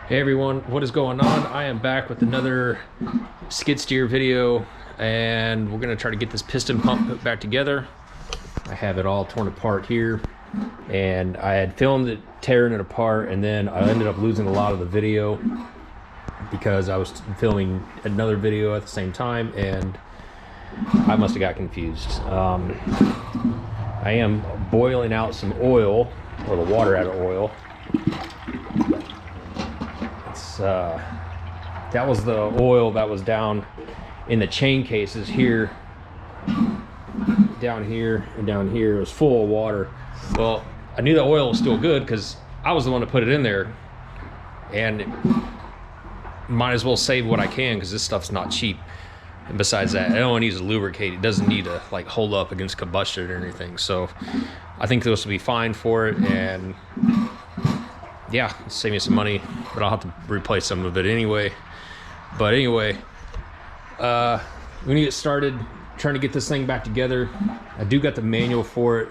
Hey everyone, what is going on? I am back with another skid steer video, and we're gonna try to get this piston pump put back together. I have it all torn apart here, and I had filmed it tearing it apart, and then I ended up losing a lot of the video because I was filming another video at the same time, and I must have got confused. I am boiling out some oil, or the water out of oil. That was the oil that was down in the chain cases here, down here and down here. It was full of water. Well, I knew the oil was still good because I was the one to put it in there, and might as well save what I can because this stuff's not cheap. And besides that, it only needs to lubricate. It doesn't need to like hold up against combustion or anything. So I think this will be fine for it, and yeah, save me some money, but I'll have to replace some of it anyway. But anyway, we need to get started trying to get this thing back together. I do got the manual for it.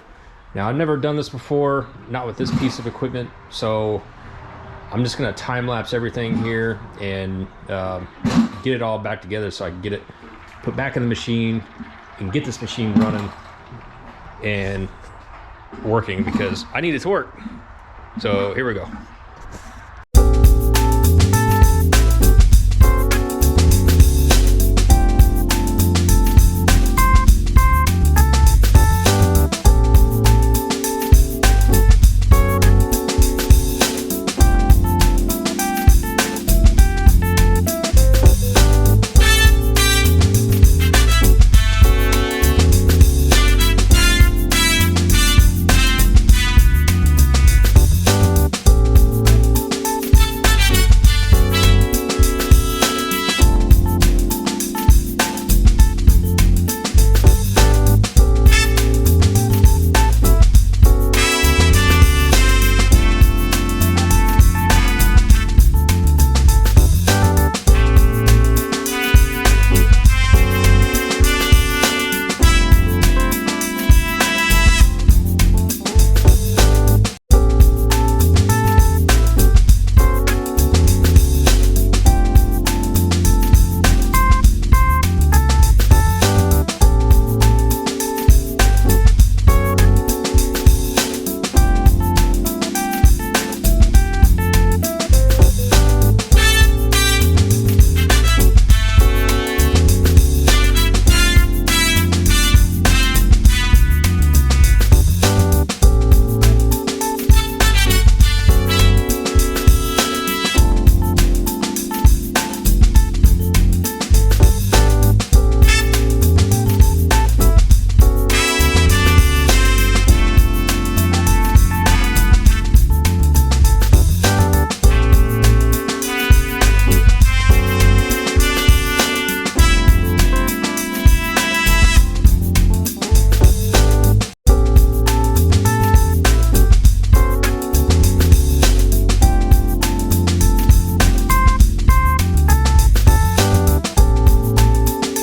Now, I've never done this before, not with this piece of equipment, so I'm just gonna time lapse everything here and get it all back together so I can get it put back in the machine and get this machine running and working, because I need it to work. So here we go.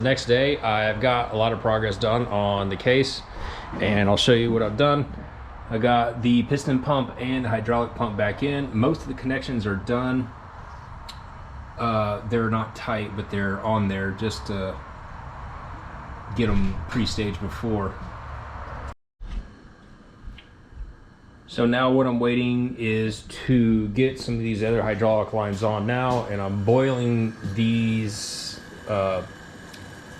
Next day, I've got a lot of progress done on the case, and I'll show you what I've done. I got the piston pump and the hydraulic pump back in. Most of the connections are done. They're not tight, but they're on there just to get them pre-staged before. So now what I'm waiting is to get some of these other hydraulic lines on now, and I'm boiling these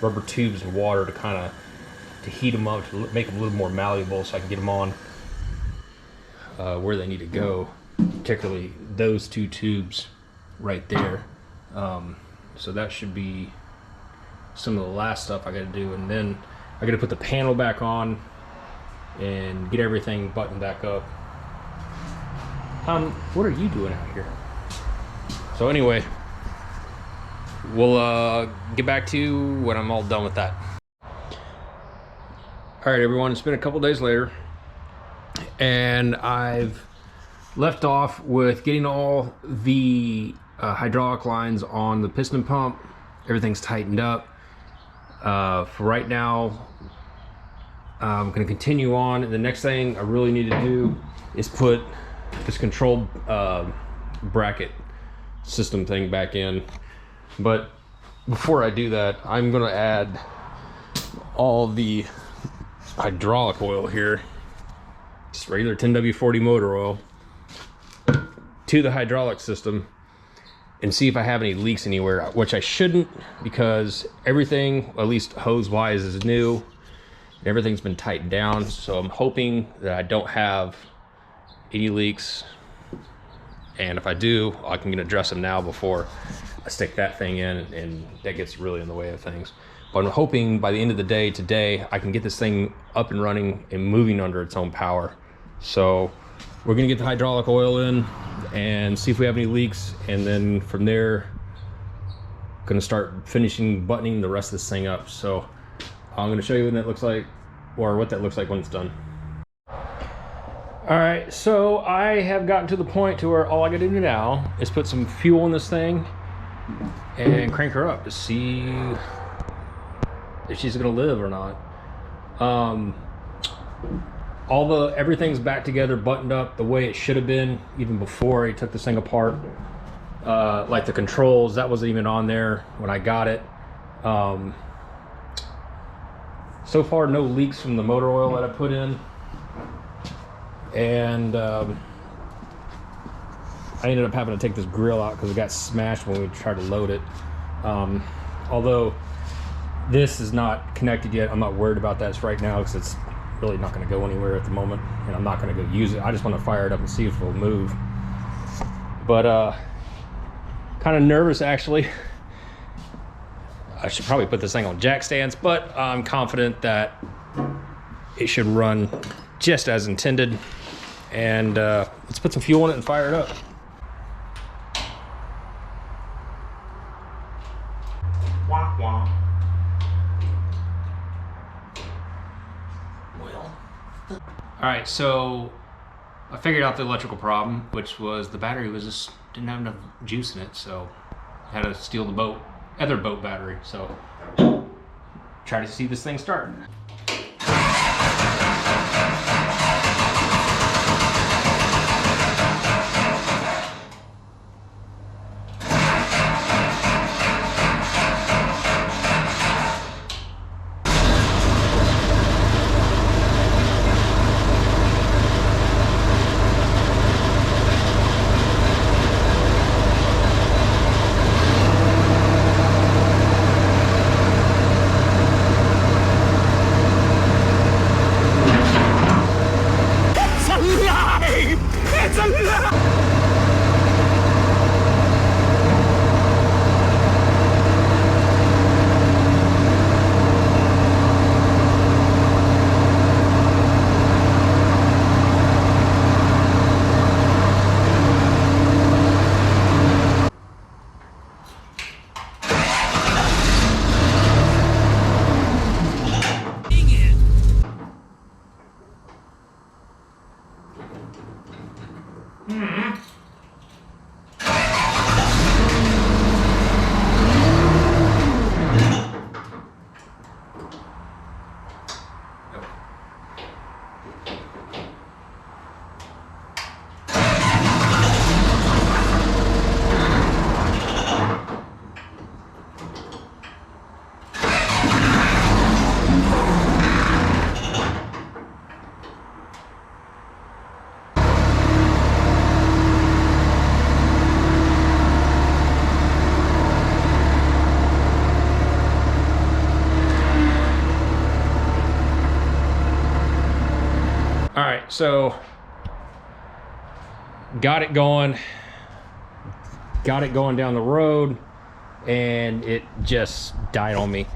rubber tubes in water to kind of heat them up, to make them a little more malleable so I can get them on where they need to go, particularly those two tubes right there. So that should be some of the last stuff I got to do, and then I got to put the panel back on and get everything buttoned back up. What are you doing out here? So anyway, we'll get back to you when I'm all done with that. All right, everyone, it's been a couple days later, and I've left off with getting all the hydraulic lines on the piston pump. Everything's tightened up. For right now, I'm going to continue on. And the next thing I really need to do is put this control bracket system thing back in. But before I do that, I'm gonna add all the hydraulic oil here, just regular 10W40 motor oil, to the hydraulic system and see if I have any leaks anywhere, which I shouldn't, because everything, at least hose wise, is new. Everything's been tightened down, so I'm hoping that I don't have any leaks, and if I do, I can address them now before I stick that thing in, and that gets really in the way of things. But I'm hoping by the end of the day today, I can get this thing up and running and moving under its own power. So we're gonna get the hydraulic oil in and see if we have any leaks, and then from there, gonna start finishing buttoning the rest of this thing up. So I'm gonna show you what that looks like, or what that looks like when it's done. All right, so I have gotten to the point to where all I gotta do now is put some fuel in this thing and crank her up to see if she's gonna live or not. Everything's back together, buttoned up the way it should have been even before I took this thing apart. Like the controls, that wasn't even on there when I got it. So far, no leaks from the motor oil that I put in. And I ended up having to take this grill out because it got smashed when we tried to load it. Although this is not connected yet, I'm not worried about that right now because it's really not going to go anywhere at the moment, and I'm not going to go use it. I just want to fire it up and see if it'll move. But kind of nervous actually. I should probably put this thing on jack stands, but I'm confident that it should run just as intended. And let's put some fuel in it and fire it up. Wah, wah. Well. All right, so I figured out the electrical problem, which was the battery was just didn't have enough juice in it, so I had to steal the other boat battery. So try to see this thing start. All right, so got it going down the road, and it just died on me.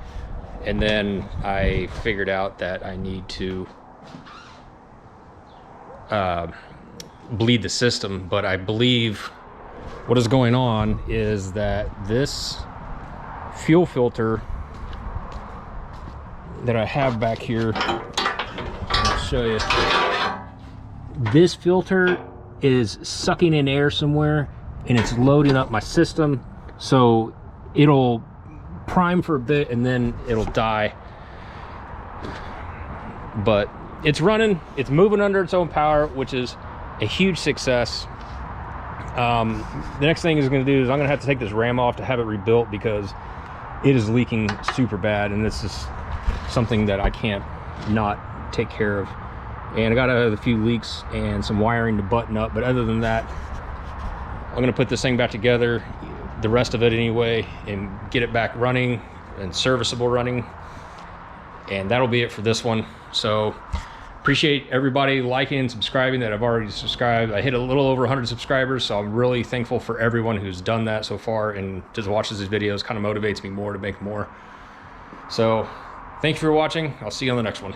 And then I figured out that I need to bleed the system, but I believe what is going on is that this fuel filter that I have back here, I'll show you. This filter is sucking in air somewhere and it's loading up my system, so it'll prime for a bit and then it'll die. But it's running, it's moving under its own power, which is a huge success. The next thing is going to do is I'm going to have to take this ram off to have it rebuilt because it is leaking super bad, and this is something that I can't not take care of. And I got a few leaks and some wiring to button up, but other than that, I'm going to put this thing back together, the rest of it anyway, and get it back running and serviceable running. And that'll be it for this one. So appreciate everybody liking and subscribing that have already subscribed. I hit a little over 100 subscribers, so I'm really thankful for everyone who's done that so far and just watches these videos. Kind of motivates me more to make more. So thank you for watching. I'll see you on the next one.